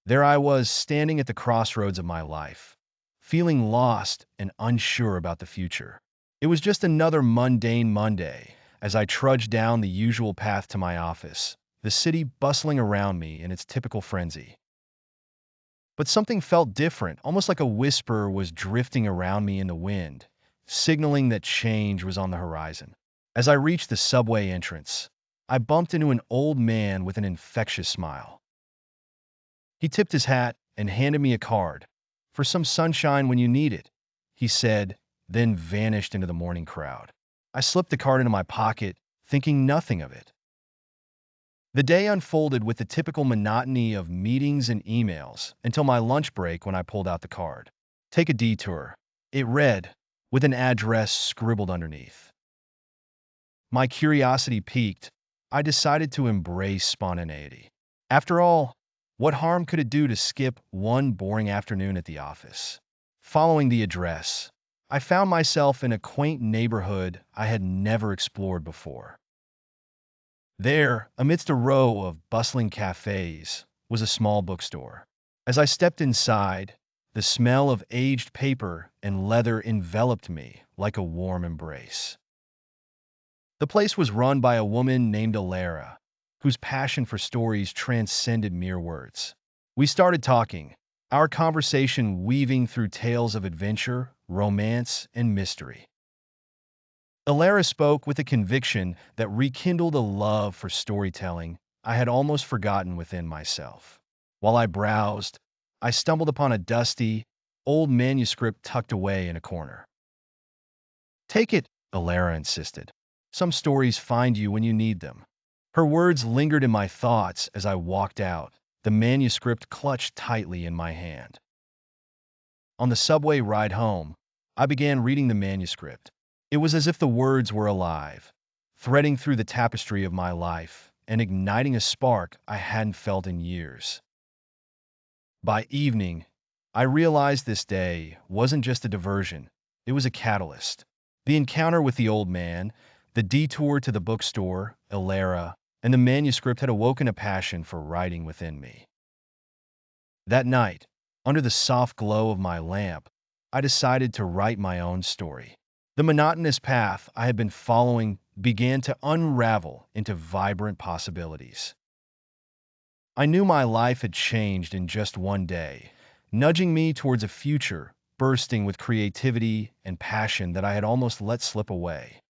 There I was, standing at the crossroads of my life, feeling lost and unsure about the future. It was just another mundane Monday as I trudged down the usual path to my office, the city bustling around me in its typical frenzy. But something felt different, almost like a whisper was drifting around me in the wind, signaling that change was on the horizon. As I reached the subway entrance, I bumped into an old man with an infectious smile. He tipped his hat and handed me a card. "For some sunshine when you need it," he said, then vanished into the morning crowd. I slipped the card into my pocket, thinking nothing of it. The day unfolded with the typical monotony of meetings and emails until my lunch break when I pulled out the card. "Take a detour," it read, with an address scribbled underneath. My curiosity piqued. I decided to embrace spontaneity. After all, what harm could it do to skip one boring afternoon at the office? Following the address, I found myself in a quaint neighborhood I had never explored before. There, amidst a row of bustling cafes, was a small bookstore. As I stepped inside, the smell of aged paper and leather enveloped me like a warm embrace. The place was run by a woman named Elara, whose passion for stories transcended mere words. We started talking, our conversation weaving through tales of adventure, romance, and mystery. Elara spoke with a conviction that rekindled a love for storytelling I had almost forgotten within myself. While I browsed, I stumbled upon a dusty, old manuscript tucked away in a corner. "Take it," Elara insisted. "Some stories find you when you need them." Her words lingered in my thoughts as I walked out, the manuscript clutched tightly in my hand. On the subway ride home, I began reading the manuscript. It was as if the words were alive, threading through the tapestry of my life and igniting a spark I hadn't felt in years. By evening, I realized this day wasn't just a diversion, it was a catalyst. The encounter with the old man, the detour to the bookstore, Elara, and the manuscript had awoken a passion for writing within me. That night, under the soft glow of my lamp, I decided to write my own story. The monotonous path I had been following began to unravel into vibrant possibilities. I knew my life had changed in just one day, nudging me towards a future bursting with creativity and passion that I had almost let slip away.